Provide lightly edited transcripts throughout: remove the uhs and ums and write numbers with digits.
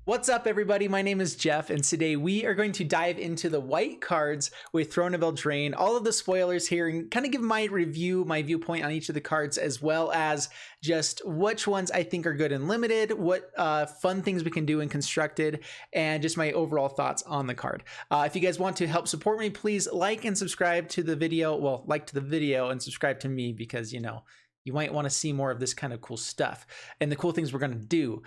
What's up, everybody? My name is Jeff, and today we are going to dive into the white cards with Throne of Eldraine, all of the spoilers here, and kind of give my review, my viewpoint on each of the cards, as well as just which ones I think are good in Limited, what fun things we can do in Constructed, and just my overall thoughts on the card. If you guys want to help support me, please like and subscribe to the video. Well, like to the video and subscribe to me because, you know, you might want to see more of this kind of cool stuff and the cool things we're going to do.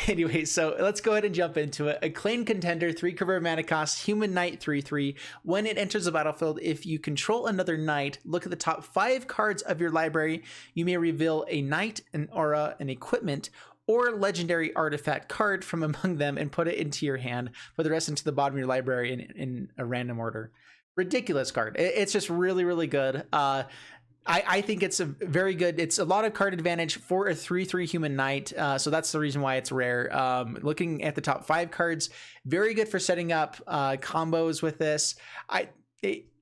Anyway, so let's go ahead and jump into it. Acclaimed Contender, 3 cover of mana cost, Human Knight 3/3. When it enters the battlefield, if you control another knight, look at the top 5 cards of your library. You may reveal a knight, an aura, an equipment, or legendary artifact card from among them and put it into your hand. Put the rest into the bottom of your library in a random order. Ridiculous card. It's just really, really good. I think it's a very good, it's a lot of card advantage for a 3/3 human knight. So that's the reason why it's rare. Looking at the top 5 cards, very good for setting up combos with this.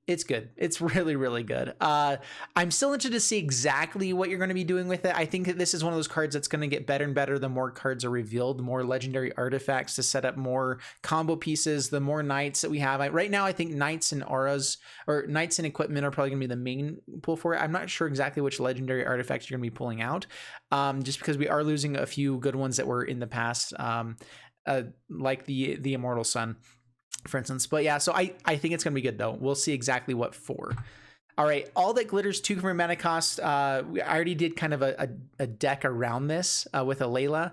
It's good. It's really, really good. I'm still interested to see exactly what you're going to be doing with it. I think that this is one of those cards that's going to get better and better the more cards are revealed, the more legendary artifacts to set up more combo pieces, the more knights that we have. Right now, I think knights and auras, or knights and equipment, are probably going to be the main pull for it. I'm not sure exactly which legendary artifacts you're going to be pulling out, just because we are losing a few good ones that were in the past, like the Immortal Sun, for instance. But yeah, so I think it's gonna be good though. We'll see exactly what for. All right, All That Glitters, 2 cover mana cost. I already did kind of a deck around this with a Layla.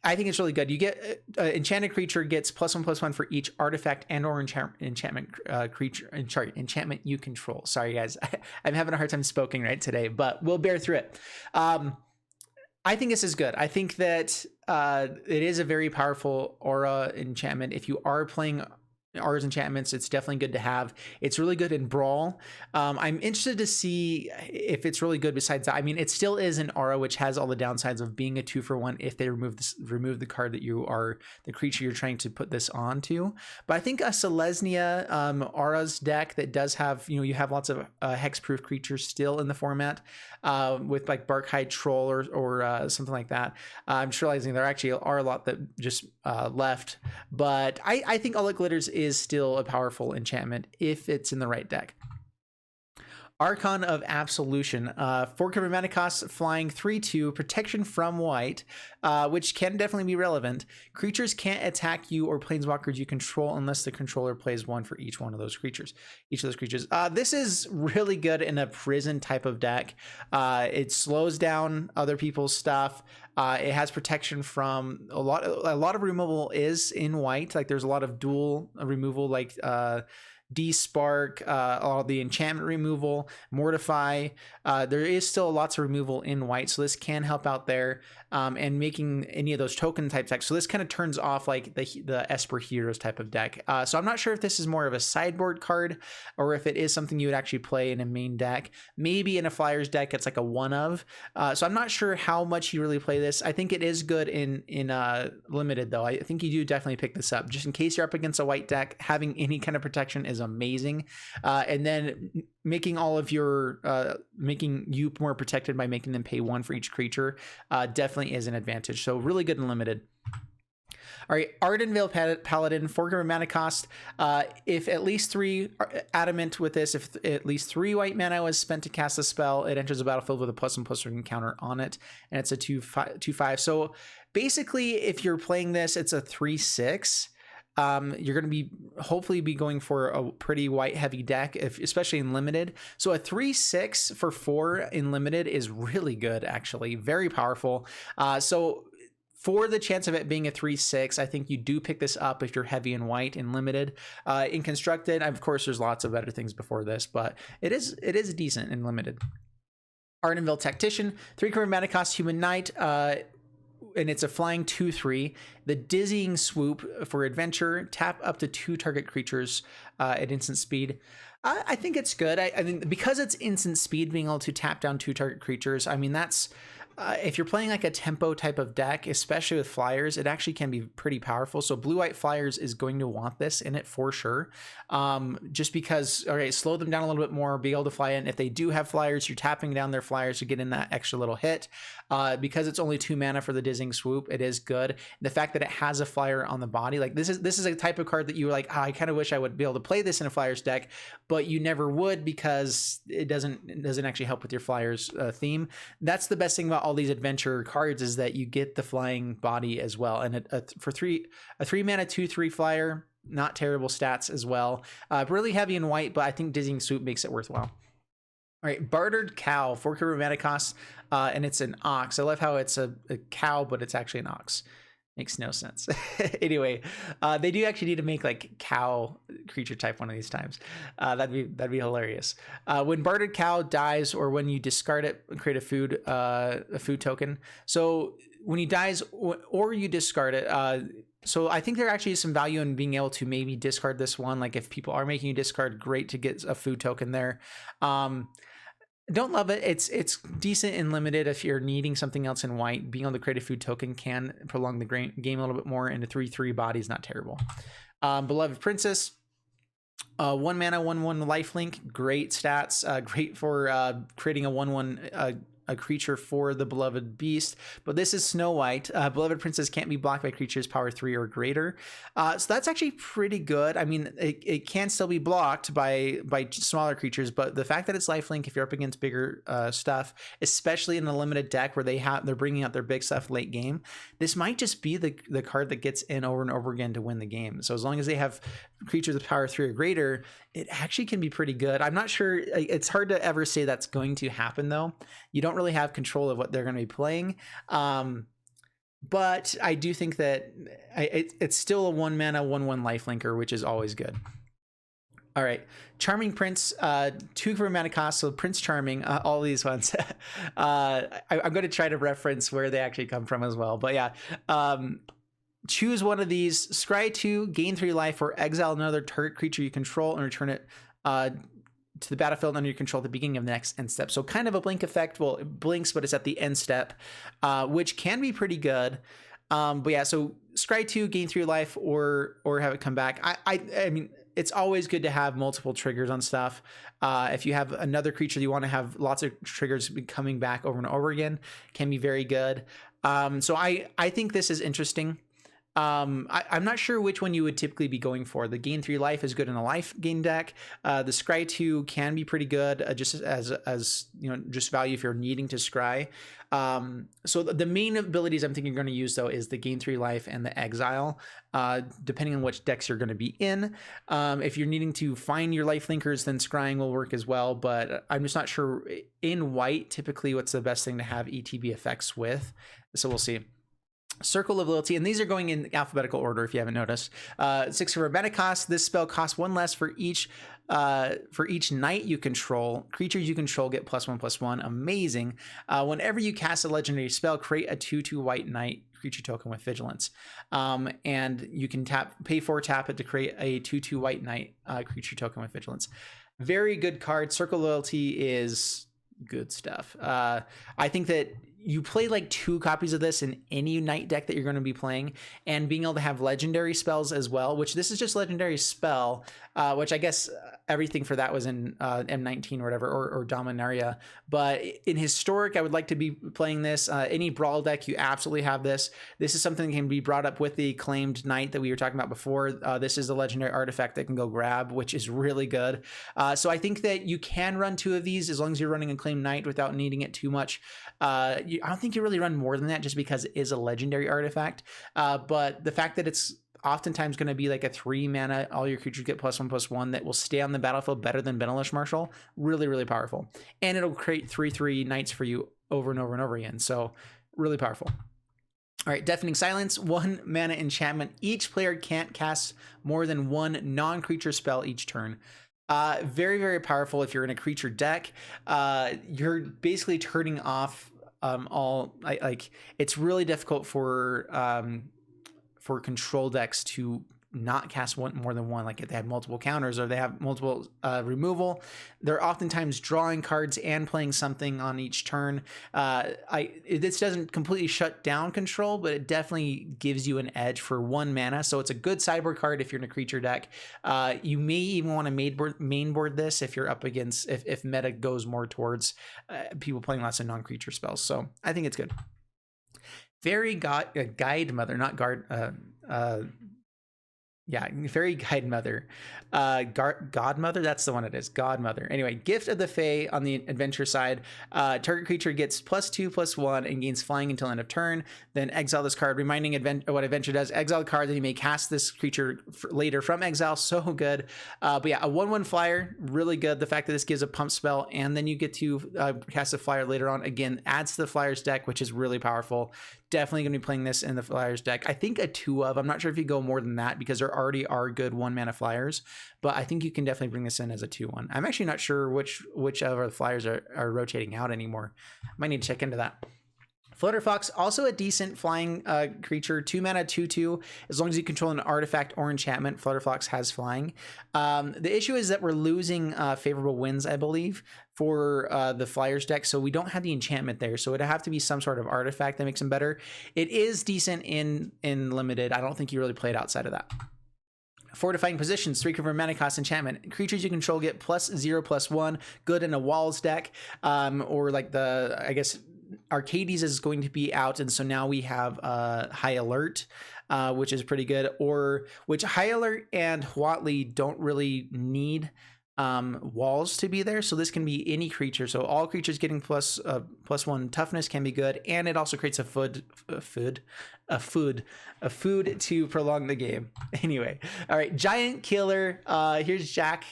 I think it's really good. You get enchanted creature gets +1/+1 for each artifact and or enchantment enchantment you control. Sorry guys, I'm having a hard time speaking right today, but we'll bear through it. I think this is good. I think that it is a very powerful aura enchantment. If you are playing auras enchantments, it's definitely good to have. It's really good in Brawl. I'm interested to see if it's really good besides that. I mean, it still is an aura, which has all the downsides of being a 2-for-1 if they remove the card that you are, the creature you're trying to put this onto. But I think a Selesnya auras deck that does have, you have lots of hexproof creatures still in the format, with like Barkhide Troll or something like that. I'm just realizing there actually are a lot that just left, but I think All That Glitters is still a powerful enchantment if it's in the right deck. Archon of Absolution, 4 cover mana cost, flying 3/2, protection from white, which can definitely be relevant. Creatures can't attack you or planeswalkers you control unless the controller plays 1 for each one of those creatures. This is really good in a prison type of deck. It slows down other people's stuff. It has protection from a lot of removal is in white. Like there's a lot of dual removal, like Despark, all the enchantment removal, Mortify. There is still lots of removal in white, so this can help out there, and making any of those token type decks. So this kind of turns off like the Esper Heroes type of deck. So I'm not sure if this is more of a sideboard card or if it is something you would actually play in a main deck. Maybe in a Flyers deck, it's like a one of. So I'm not sure how much you really play this. I think it is good in Limited though. I think you do definitely pick this up just in case you're up against a white deck. Having any kind of protection is amazing, and then making all of your making you more protected by making them pay 1 for each creature definitely is an advantage. So really good and Limited. All right, Ardenvale Paladin, 4 cover mana cost. If at least 3 adamant with this, if at least 3 white mana was spent to cast a spell, it enters the battlefield with a +1/+1 counter on it, and it's a 2/5. So basically, if you're playing this, it's a 3/6. You're going to be hopefully going for a pretty white heavy deck, especially in Limited. So a 3/6 for 4 in Limited is really good, actually, very powerful. So for the chance of it being a 3/6, I think you do pick this up if you're heavy in white in Limited. In Constructed, of course, there's lots of better things before this, but it is decent in Limited. Ardenvale Tactician, 3 cover mana cost, human knight, and it's a flying 2/3. The Dizzying Swoop for adventure, tap up to 2 target creatures at instant speed. I think it's good. I mean, because it's instant speed, being able to tap down 2 target creatures, I mean, that's if you're playing like a tempo type of deck, especially with flyers, it actually can be pretty powerful. So blue-white flyers is going to want this in it for sure. Just because, all right, slow them down a little bit more, be able to fly in. If they do have flyers, you're tapping down their flyers to get in that extra little hit. Because it's only 2 mana for the Dizzying Swoop, it is good. The fact that it has a flyer on the body, like this is a type of card that you were like, oh, I kind of wish I would be able to play this in a flyers deck, but you never would because it doesn't actually help with your flyers theme. That's the best thing about all these adventure cards, is that you get the flying body as well. And for a 3 mana 2/3 flyer, not terrible stats as well. Really heavy in white, but I think Dizzying Swoop makes it worthwhile. All right, Bartered Cow, 4 mana cost, and it's an ox. I love how it's a cow, but it's actually an ox. Makes no sense. Anyway, they do actually need to make like cow creature type one of these times. That'd be hilarious. When Bartered Cow dies, or when you discard it, create a food token. So when he dies or you discard it, so I think there actually is some value in being able to maybe discard this one. Like if people are making you discard, great to get a food token there. Don't love it. It's decent and limited. If you're needing something else in white, being able to create a food token can prolong the game a little bit more. Into 3/3 body is not terrible. Beloved Princess, 1 mana 1/1 lifelink, great stats, great for creating a 1/1 a creature for the Beloved Beast. But this is Snow White. Beloved Princess can't be blocked by creatures power 3 or greater. So that's actually pretty good. I mean, it can still be blocked by smaller creatures, but the fact that it's lifelink, if you're up against bigger stuff, especially in a limited deck where they're bringing out their big stuff late game, this might just be the card that gets in over and over again to win the game. So as long as they have creatures with power 3 or greater, it actually can be pretty good. I'm not sure. It's hard to ever say that's going to happen, though. You don't really have control of what they're going to be playing. But I do think that it's still a 1 mana 1/1 lifelinker, which is always good. All right, Charming Prince, 2 mana cost, so Prince Charming, all these ones. I'm going to try to reference where they actually come from as well. But yeah, choose one of these. Scry 2, gain 3 life, or exile another target creature you control and return it to the battlefield under your control at the beginning of the next end step. So kind of a blink effect. Well, it blinks, but it's at the end step, which can be pretty good. But yeah, so Scry 2, gain 3 life, or have it come back. I mean, it's always good to have multiple triggers on stuff. If you have another creature you want to have lots of triggers coming back over and over again, can be very good. So I think this is interesting. I'm not sure which one you would typically be going for. The gain 3 life is good in a life gain deck. The Scry 2 can be pretty good, just as you know, just value if you're needing to scry. So the main abilities I'm thinking you're going to use though is the gain 3 life and the exile, depending on which decks you're going to be in. If you're needing to find your life linkers, then scrying will work as well, but I'm just not sure in white typically what's the best thing to have ETB effects with. So we'll see. Circle of Loyalty, and these are going in alphabetical order if you haven't noticed. 6 mana cost. This spell costs 1 less for each knight you control. Creatures you control get +1/+1. Amazing. Whenever you cast a legendary spell, create a 2/2 white knight creature token with vigilance. And you can tap it to create a 2/2 white knight creature token with vigilance. Very good card. Circle Loyalty is good stuff. I think that you play like 2 copies of this in any knight deck that you're going to be playing, and being able to have legendary spells as well, which this is just legendary spell, which I guess everything for that was in M19 or whatever, or Dominaria. But in Historic, I would like to be playing this. Any Brawl deck, you absolutely have this. This is something that can be brought up with the claimed knight that we were talking about before. This is a legendary artifact that can go grab, which is really good. So I think that you can run 2 of these as long as you're running a claimed knight without needing it too much. I don't think you really run more than that just because it is a legendary artifact. But the fact that it's oftentimes going to be like a 3 mana, all your creatures get +1/+1 that will stay on the battlefield better than Benalish Marshal. Really, really powerful. And it'll create 3/3 knights for you over and over and over again. So really powerful. All right, Deafening Silence, 1 mana enchantment. Each player can't cast more than 1 non-creature spell each turn. Very, very powerful if you're in a creature deck. You're basically turning off it's really difficult for control decks to not cast more than one, like if they have multiple counters or they have multiple removal. They're oftentimes drawing cards and playing something on each turn. This doesn't completely shut down control, but it definitely gives you an edge for 1 mana. So it's a good sideboard card if you're in a creature deck. You may even want to main board this if you're up against, if meta goes more towards people playing lots of non-creature spells. So I think it's good. Fairy Guide Mother, not guard. Yeah, Fairy Guide Mother. Godmother, that's the one it is. Godmother. Anyway, Gift of the Fae on the adventure side. Target creature gets +2/+1 and gains flying until end of turn. Then exile this card, reminding what adventure does. Exile the card, then you may cast this creature later from exile. So good. But yeah, a 1/1 flyer, really good. The fact that this gives a pump spell and then you get to cast a flyer later on, again, adds to the flyers deck, which is really powerful. Definitely going to be playing this in the flyers deck. I think a 2 of, I'm not sure if you go more than that because there already are good 1 mana flyers, but I think you can definitely bring this in as a 2/1. I'm actually not sure which of the flyers are rotating out anymore. Might need to check into that. Flutterfox, also a decent flying creature, 2 mana, 2/2. As long as you control an artifact or enchantment, Flutterfox has flying. The issue is that we're losing favorable winds, I believe, for the Flyers deck, so we don't have the enchantment there. So it'd have to be some sort of artifact that makes them better. It is decent in limited. I don't think you really play it outside of that. Fortifying Positions, 3 mana cost enchantment. Creatures you control get +0/+1. Good in a Walls deck, or like the, I guess, Arcades is going to be out, and so now we have High Alert, which is pretty good. Or which High Alert and Huatli don't really need walls to be there, so this can be any creature. So all creatures getting +1 toughness can be good, and it also creates a food to prolong the game. Anyway, all right, Giant Killer. Here's Jack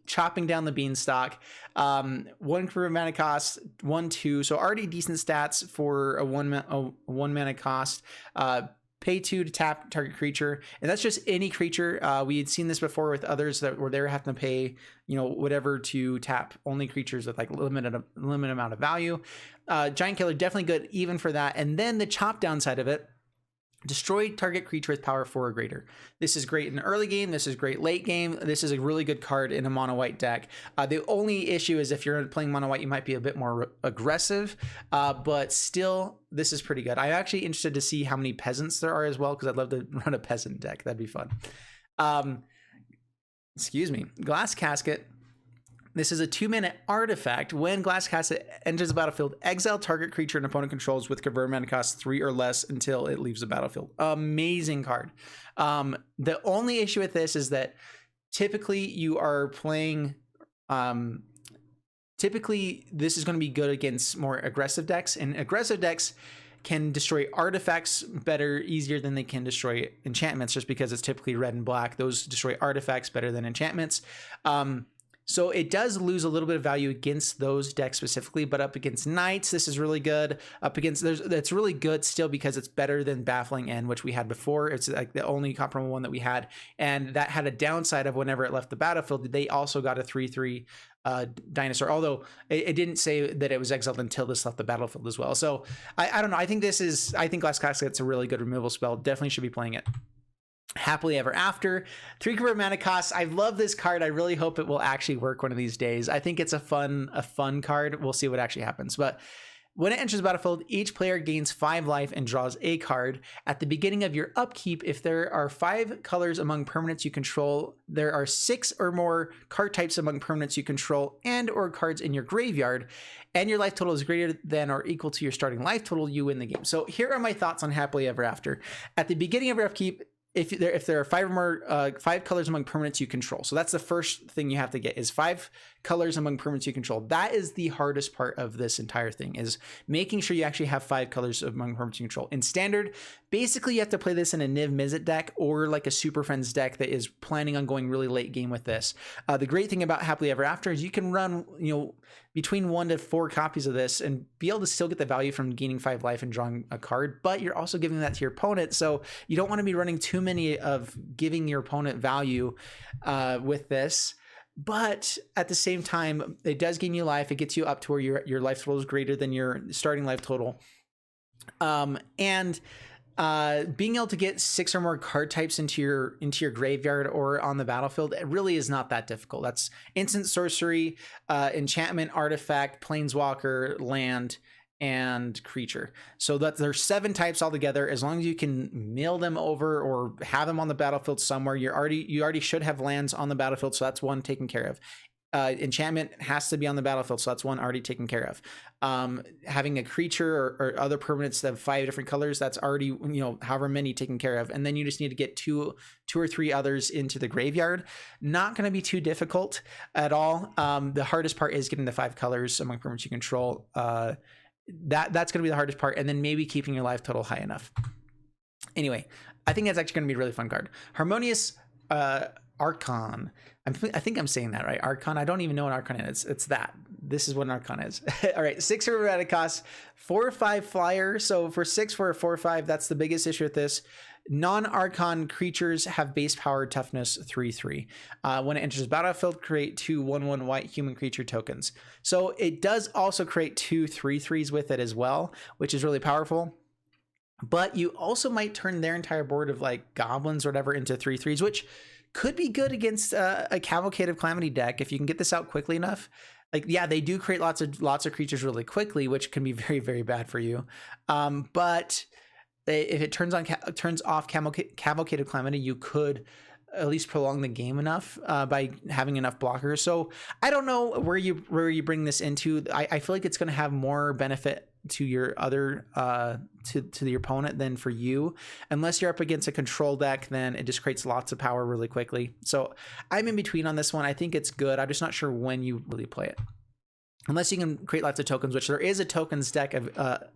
chopping down the beanstalk. 1 mana cost, 1/2. So already decent stats for a one mana cost. Pay 2 to tap target creature, and that's just any creature. We had seen this before with others where they're having to pay, whatever to tap only creatures with like limited amount of value. Giant Killer, definitely good even for that. And then the chop down side of it, destroy target creature with power 4 or greater. This is great in early game. This is great late game. This is a really good card in a mono white deck. The only issue is if you're playing mono white, you might be a bit more aggressive, but still, this is pretty good. I'm actually interested to see how many peasants there are as well, because I'd love to run a peasant deck. That'd be fun. Excuse me. Glass Casket. This is a 2-mana artifact. When Glass Casket enters the battlefield, exile target creature an opponent controls with converted mana cost 3 or less until it leaves the battlefield. Amazing card. The only issue with this is that typically you are playing... typically, this is going to be good against more aggressive decks, and aggressive decks can destroy artifacts easier than they can destroy enchantments, just because it's typically red and black. Those destroy artifacts better than enchantments. So it does lose a little bit of value against those decks specifically, but up against Knights, this is really good. Up against, it's really good still because it's better than Baffling End, which we had before. It's like the only comparable one that we had, and that had a downside of whenever it left the battlefield, they also got a 3/3 dinosaur, although it didn't say that it was exiled until this left the battlefield as well. So I don't know. I think Glass Casket's a really good removal spell. Definitely should be playing it. Happily Ever After, 3 mana cost. I love this card. I really hope it will actually work one of these days. I think it's a fun card. We'll see what actually happens. But when it enters the battlefield, each player gains 5 life and draws a card. At the beginning of your upkeep, if there are 5 colors among permanents you control, there are 6 or more card types among permanents you control and or cards in your graveyard, and your life total is greater than or equal to your starting life total, you win the game. So here are my thoughts on Happily Ever After. At the beginning of your upkeep, if there are 5 or more 5 colors among permanents you control, so that's the first thing you have to get, is 5 colors among permanents you control. That is the hardest part of this entire thing, is making sure you actually have 5 colors among permanents you control. In standard, basically you have to play this in a Niv Mizzet deck or like a Super Friends deck that is planning on going really late game with this. The great thing about Happily Ever After is you can run between 1 to 4 copies of this and be able to still get the value from gaining 5 life and drawing a card, but you're also giving that to your opponent, so you don't want to be running too many of giving your opponent value with this. But at the same time, it does gain you life. It gets you up to where your life total is greater than your starting life total. being able to get 6 or more card types into your graveyard or on the battlefield, it really is not that difficult. That's instant sorcery, enchantment, artifact, planeswalker, land, and creature. So that there's 7 types altogether. As long as you can mill them over or have them on the battlefield somewhere, you already should have lands on the battlefield, so that's 1 taken care of. Enchantment has to be on the battlefield, so that's 1 already taken care of. Having a creature or other permanents that have 5 different colors, that's already, however many taken care of. And then you just need to get two or 3 others into the graveyard. Not going to be too difficult at all. The hardest part is getting the 5 colors among permanents you control. That's going to be the hardest part, and then maybe keeping your life total high enough. Anyway, I think that's actually going to be a really fun card. Harmonious Archon. I think I'm saying that right. Archon. I don't even know what Archon is. It's that. This is what an Archon is. All right, 6 mana cost, 4 or 5 flyer. So for 6 for a 4 or 5, that's the biggest issue with this. Non-Archon creatures have base power toughness 3/3. When it enters the battlefield, create 2 1/1 white human creature tokens. So it does also create 2 3/3s with it as well, which is really powerful. But you also might turn their entire board of like goblins or whatever into 3/3s, which could be good against a Cavalcade of Calamity deck if you can get this out quickly enough. Like, yeah, they do create lots of creatures really quickly, which can be very, very bad for you. But if it turns off Cavalcade of Calamity, you could at least prolong the game enough by having enough blockers. So I don't know where you bring this into. I feel like it's going to have more benefit to your other to the opponent than for you. Unless you're up against a control deck, then it just creates lots of power really quickly. So I'm in between on this one. I think it's good. I'm just not sure when you really play it. Unless you can create lots of tokens, which there is a tokens deck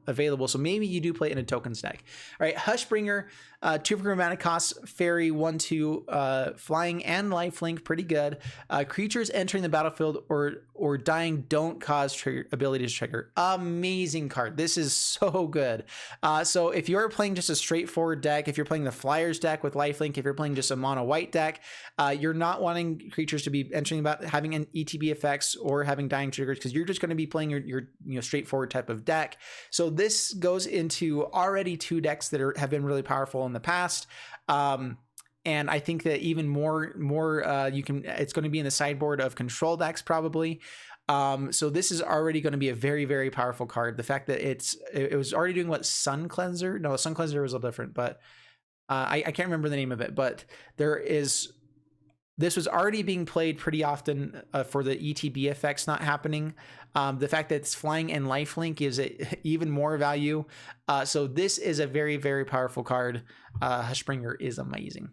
available. So maybe you do play it in a tokens deck. All right, Hushbringer, 2 for mana cost, fairy, 1/2, flying and lifelink, pretty good. Creatures entering the battlefield or dying don't cause ability to trigger. Amazing card. This is so good. So if you're playing just a straightforward deck, if you're playing the Flyers deck with lifelink, if you're playing just a mono white deck, you're not wanting creatures to be entering about having an ETB effects or having dying triggers, because you're just going to be playing your straightforward type of deck. So this goes into already 2 decks that have been really powerful in the past. And I think that even more it's going to be in the sideboard of control decks probably. So this is already going to be a very, very powerful card. The fact that it was already doing what, Sun Cleanser? No, Sun Cleanser was a little different, but I can't remember the name of it, but this was already being played pretty often for the ETB effects not happening. The fact that it's flying and lifelink gives it even more value. So this is a very, very powerful card. Hushbringer is amazing.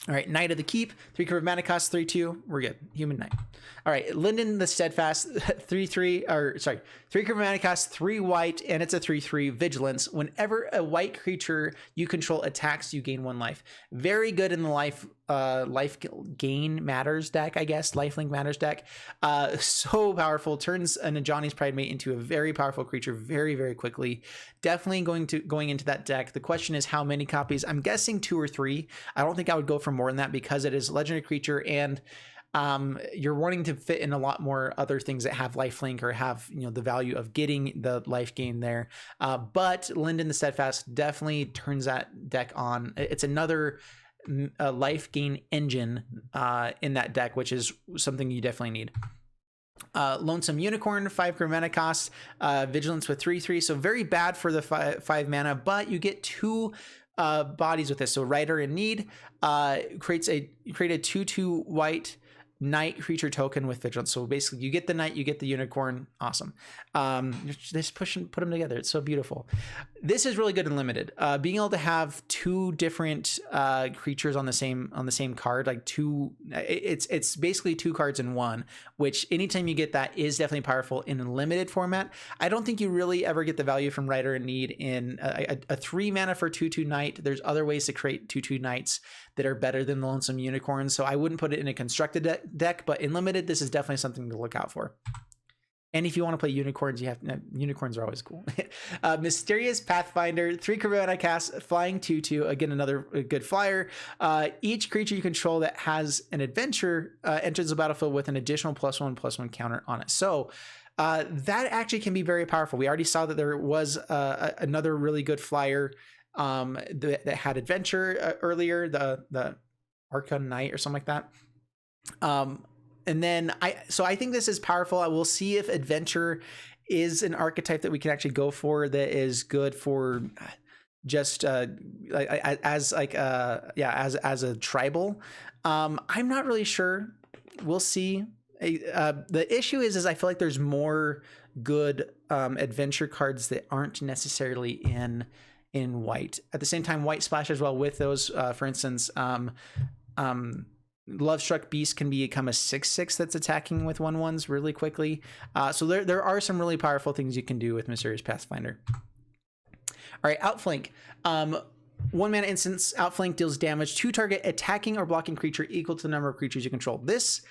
All right, Knight of the Keep, 3 mana cost, 3/2. We're good. Human Knight. All right, Linden the Steadfast, 3 mana cost, 3 white, and it's a 3/3 vigilance. Whenever a white creature you control attacks, you gain 1 life. Very good in the life gain matters deck, I guess. Lifelink matters deck. So powerful. Turns an Ajani's Pridemate into a very powerful creature very, very quickly. Definitely going into that deck. The question is how many copies. I'm guessing 2 or 3. I don't think I would go for more than that because it is a legendary creature, and you're wanting to fit in a lot more other things that have lifelink or have the value of getting the life gain there. But Linden the Steadfast definitely turns that deck on. It's another life gain engine in that deck, which is something you definitely need. Lonesome Unicorn, 5 mana cost, vigilance with 3/3, so very bad for the 5 mana, but you get 2 bodies with this. So Rider in Need create a 2/2 white knight creature token with vigilance. So basically you get the knight, you get the unicorn. Awesome. Just put them together. It's so beautiful. This is really good and limited. Being able to have 2 different creatures on the same card, like it's basically 2 cards in one, which anytime you get that is definitely powerful in a limited format. I don't think you really ever get the value from Rider in Need in a 3 mana for 2/2 knight. There's other ways to create 2/2 knights that are better than the Lonesome Unicorn. So I wouldn't put it in a constructed deck, but in limited, this is definitely something to look out for. And if you want to play unicorns, unicorns are always cool. Mysterious Pathfinder, 3 mana cast, flying 2/2. Again, another good flyer. Each creature you control that has an adventure enters the battlefield with an additional +1/+1 counter on it. So that actually can be very powerful. We already saw that there was another really good flyer that had adventure earlier, the Archon Knight or something like that. And then I think this is powerful. I will see if adventure is an archetype that we can actually go for that is good for just as a tribal. I'm not really sure. We'll see. The issue is I feel like there's more good adventure cards that aren't necessarily in white. At the same time, white splashes well with those. For instance, Lovestruck Beast can become a 6/6 that's attacking with 1/1s really quickly. So there are some really powerful things you can do with Mysterious Pathfinder. All right, Outflank. 1 mana instance, Outflank deals damage to target attacking or blocking creature equal to the number of creatures you control. This,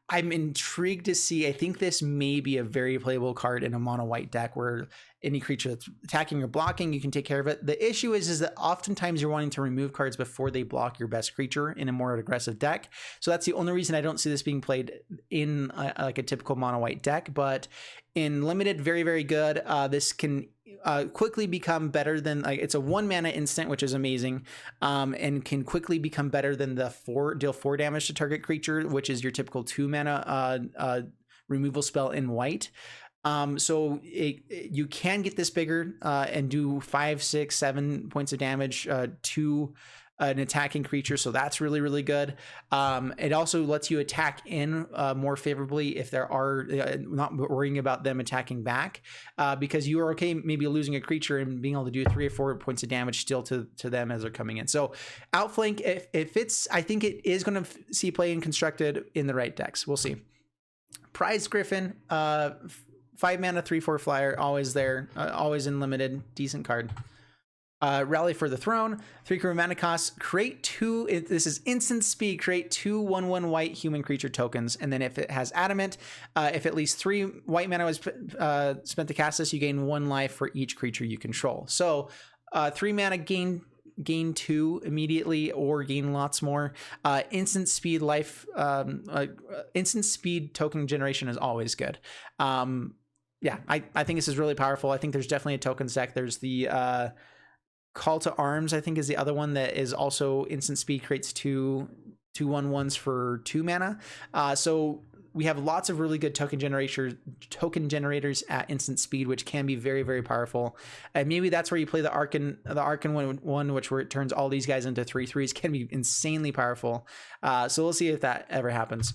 I'm intrigued to see. I think this may be a very playable card in a mono white deck where any creature that's attacking or blocking, you can take care of it. The issue is that oftentimes you're wanting to remove cards before they block your best creature in a more aggressive deck. So that's the only reason I don't see this being played in like a typical mono white deck. But in limited, very, very good. This can quickly become better than, like, it's a 1 mana instant, which is amazing, and can quickly become better than the deal 4 damage to target creature, which is your typical 2 mana removal spell in white. So you can get this bigger and do 5, 6, 7 points of damage to an attacking creature, so that's really, really good. It also lets you attack in more favorably if there are not worrying about them attacking back, because you are okay maybe losing a creature and being able to do 3 or 4 points of damage still to them as they're coming in. So Outflank, if it's, I think it is going to see play in constructed in the right decks. We'll see. Prized Griffin, 5 mana, 3/4 flyer, always there, always in limited, decent card. Rally for the Throne, 3 mana cost, create 2, this is instant speed, create 2 1/1 white human creature tokens, and then if it has adamant, if at least 3 white mana was spent to cast this, you gain 1 life for each creature you control. So 3 mana gain 2 immediately or gain lots more. Instant speed life, instant speed token generation is always good. Yeah, I think this is really powerful. I think there's definitely a tokens deck. There's the Call to Arms, I think, is the other one that is also instant speed, creates 2 1/1s for 2 mana. So we have lots of really good token generators at instant speed, which can be very, very powerful. And maybe that's where you play the Archon one, which where it turns all these guys into 3/3s, can be insanely powerful. So we'll see if that ever happens.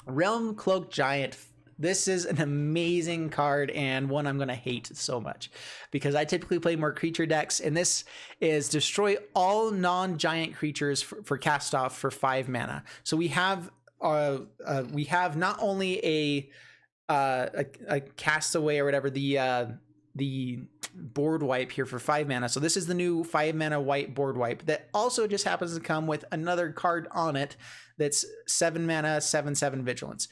Realm Cloak Giant. This is an amazing card and one I'm going to hate so much because I typically play more creature decks, and this is destroy all non-giant creatures for cast off for 5 mana. So we have not only a castaway or whatever, the board wipe here for 5 mana. So this is the new 5 mana white board wipe that also just happens to come with another card on it that's 7 mana 7/7 vigilance.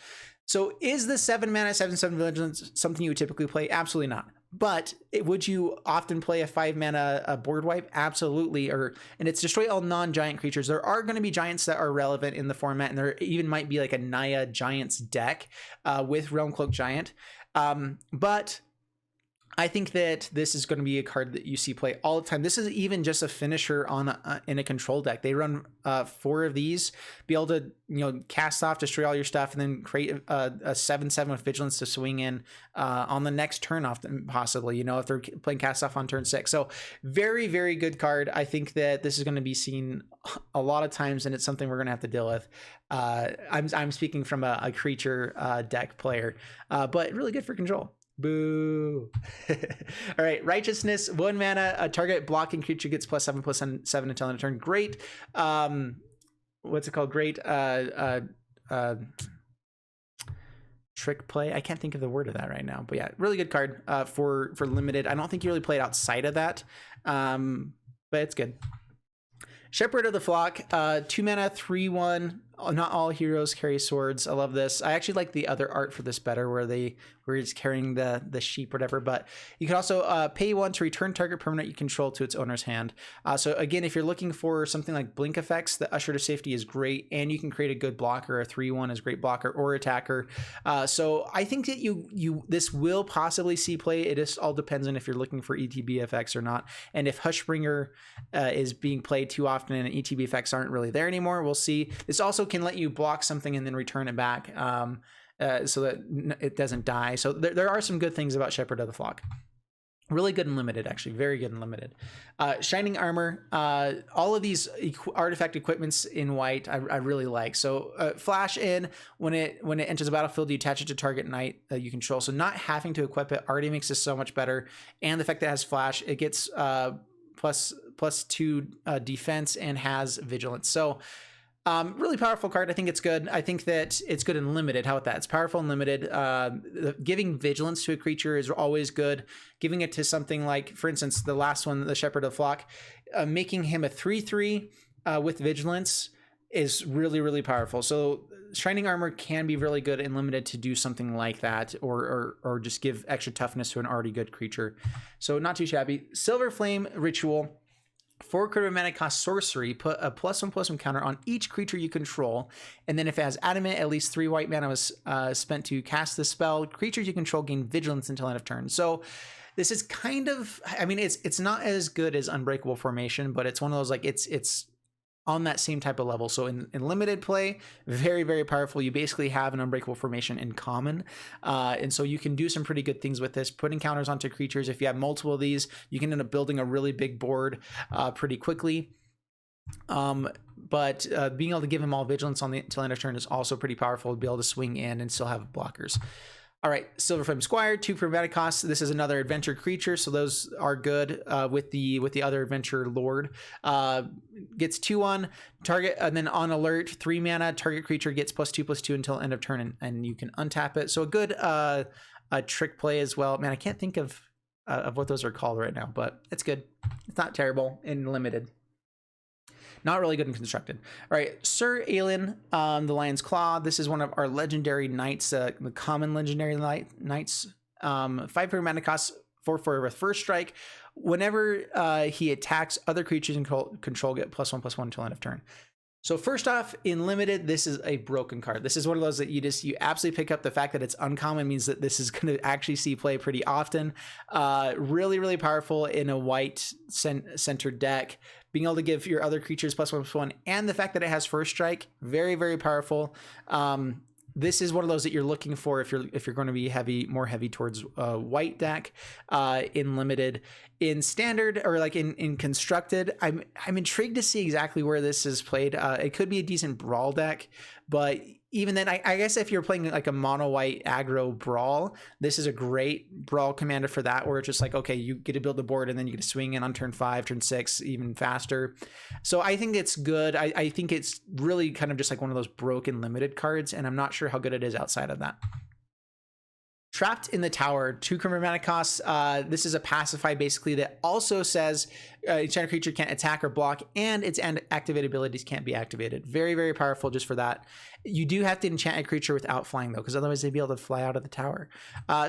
So is the 7 mana 7/7 vigilance something you would typically play? Absolutely not. But would you often play a 5 mana board wipe? Absolutely. And it's destroy all non-giant creatures. There are going to be giants that are relevant in the format, and there even might be like a Naya Giants deck with Realm Cloak Giant. But I think that this is going to be a card that you see play all the time. This is even just a finisher on in a control deck. They run 4 of these, be able to cast off, destroy all your stuff, and then create a 7/7 with vigilance to swing in on the next turn off, possibly. If they're playing cast off on turn 6. So very, very good card. I think that this is going to be seen a lot of times, and it's something we're going to have to deal with. I'm speaking from a creature deck player, but really good for control. Boo. All right, Righteousness, 1 mana, a target blocking creature gets +7/+7 until end of turn. Great. What's it called? Great trick play. I can't think of the word of that right now, but yeah, really good card for limited. I don't think you really played outside of that, but it's good. Shepherd of the Flock, 2 mana, 3/1, not all heroes carry swords. I love this. I actually like the other art for this better, where he's carrying the sheep, whatever. But you can also pay 1 to return target permanent you control to its owner's hand. So again, if you're looking for something like blink effects, the Usher to Safety is great, and you can create a good blocker. A 3/1 is great blocker or attacker. So I think that this will possibly see play. It just all depends on if you're looking for ETB effects or not, and if Hushbringer is being played too often and ETB effects aren't really there anymore. We'll see. This also can let you block something and then return it back, so that it doesn't die. So there are some good things about Shepherd of the Flock. Really good and limited, actually. Very good and limited. Shining Armor. All of these artifact equipments in white I really like. So flash in, when it enters the battlefield, you attach it to target knight you control. So not having to equip it already makes this so much better. And the fact that it has flash, it gets plus 2 defense and has vigilance. So really powerful card. I think it's good. I think that it's good and limited. How about that? It's powerful and limited. Giving vigilance to a creature is always good. Giving it to something like, for instance, the last one, the Shepherd of the Flock, making him a 3/3 with vigilance is really, really powerful. So Shining Armor can be really good and limited to do something like that, or just give extra toughness to an already good creature. So not too shabby. Silverflame Ritual. 4 credit mana cost sorcery, put a +1/+1 counter on each creature you control, and then if it has adamant, at least 3 white mana was spent to cast the spell. Creatures you control gain vigilance until end of turn. So this is kind of, I mean, it's not as good as Unbreakable Formation, but it's one of those, like, it's on that same type of level. So in limited play, very, very powerful. You basically have an Unbreakable Formation in common. And so you can do some pretty good things with this, putting counters onto creatures. If you have multiple of these, you can end up building a really big board pretty quickly. But being able to give him all vigilance on the until end of turn is also pretty powerful, to be able to swing in and still have blockers. All right, Silverflame Squire, 2 per mana cost. This is another adventure creature, so those are good with the other adventure lord. Gets 2/1 target, and then on alert, 3 mana. Target creature gets +2/+2 until end of turn, and you can untap it. So a good trick play as well. Man, I can't think of what those are called right now, but it's good. It's not terrible in limited. Not really good and constructed. All right, Syr Alin, the Lion's Claw. This is one of our legendary knights, the common legendary knights. 5 per mana cost, 4/4 with first strike. Whenever he attacks, other creatures in control get +1/+1 until end of turn. So first off, in limited, this is a broken card. This is one of those that you absolutely pick up. The fact that it's uncommon means that this is going to actually see play pretty often. Really, really powerful in a white centered deck. Being able to give your other creatures +1/+1, and the fact that it has first strike, very, very powerful. This is one of those that you're looking for if you're going to be more heavy towards white deck in limited. In standard, or like in constructed, I'm intrigued to see exactly where this is played. It could be a decent brawl deck, but even then, I guess if you're playing like a mono white aggro brawl, this is a great brawl commander for that, where it's just like, okay, you get to build the board and then you get to swing in on turn 5, turn 6, even faster. So I think it's good. I think it's really kind of just like one of those broken limited cards, and I'm not sure how good it is outside of that. Trapped in the Tower, 2 mana costs. This is a pacify basically that also says enchanted creature can't attack or block, and its activated abilities can't be activated. Very, very powerful just for that. You do have to enchant a creature without flying though, because otherwise they'd be able to fly out of the tower. I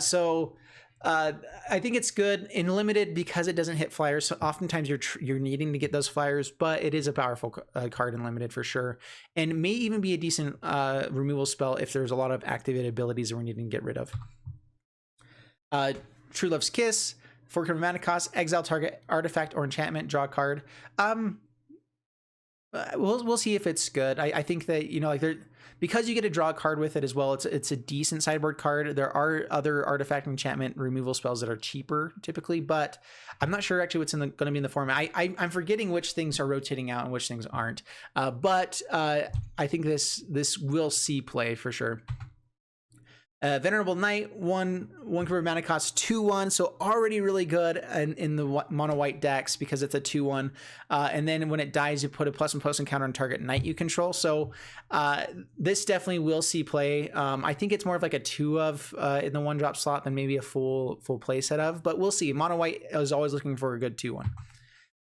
think it's good in limited because it doesn't hit flyers. So oftentimes you're needing to get those flyers, but it is a powerful card in limited for sure, and may even be a decent removal spell if there's a lot of activated abilities that we're needing to get rid of. True Love's Kiss, 4 mana cost, exile target artifact or enchantment, draw a card. We'll see if it's good. I think that, because you get to draw a card with it as well, it's a decent sideboard card. There are other artifact enchantment removal spells that are cheaper typically, but I'm not sure actually what's going to be in the format. I'm forgetting which things are rotating out and which things aren't. But I think this will see play for sure. Venerable Knight, 1 mana cost, 2/1, so already really good in the mono white decks because it's a 2/1. And then when it dies, you put a +1/+1 counter on target knight you control. So this definitely will see play. I think it's more of like a 2 of in the 1-drop slot than maybe a full play set of, but we'll see. Mono white is always looking for a good 2/1.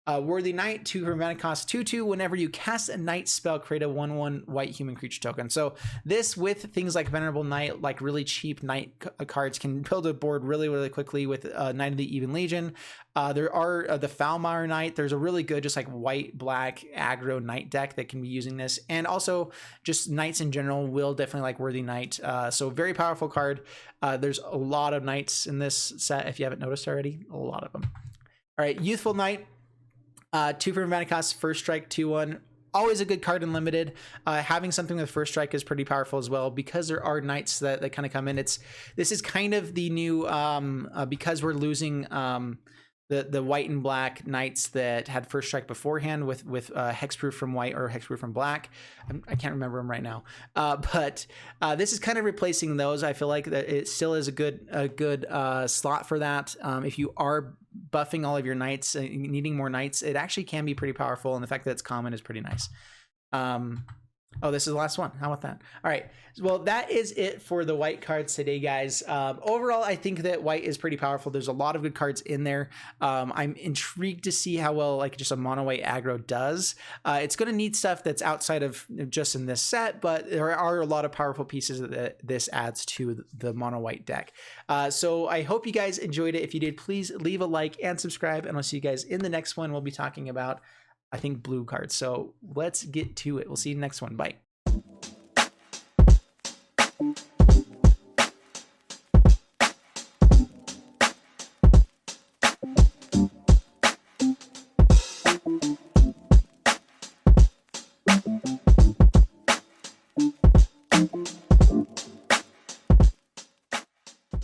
Worthy Knight, 2 mana cost, 2/2. Whenever you cast a Knight spell, create a 1/1 white human creature token. So this, with things like Venerable Knight, like really cheap Knight cards, can build a board really, really quickly with Knight of the Even Legion. There are the Foulmire Knight. There's a really good just like white-black aggro Knight deck that can be using this. And also just Knights in general will definitely like Worthy Knight. So very powerful card. There's a lot of Knights in this set, if you haven't noticed already. A lot of them. All right, Youthful Knight. 2 for mana cost, first strike, 2/1. Always a good card in limited. Having something with first strike is pretty powerful as well, because there are knights that kind of come in. This is kind of the new because we're losing the white and black knights that had first strike beforehand with hexproof from white or hexproof from black. I can't remember them right now, but this is kind of replacing those. I feel like that it still is a good slot for that. If you are buffing all of your knights, needing more knights, it actually can be pretty powerful, and the fact that it's common is pretty nice. Oh, this is the last one. How about that? All right. Well, that is it for the white cards today, guys. Overall, I think that white is pretty powerful. There's a lot of good cards in there. I'm intrigued to see how well like just a mono white aggro does. It's going to need stuff that's outside of just in this set, but there are a lot of powerful pieces that this adds to the mono white deck. So I hope you guys enjoyed it. If you did, please leave a like and subscribe, and I'll see you guys in the next one. We'll be talking about, I think, blue cards. So let's get to it. We'll see you next one. Bye.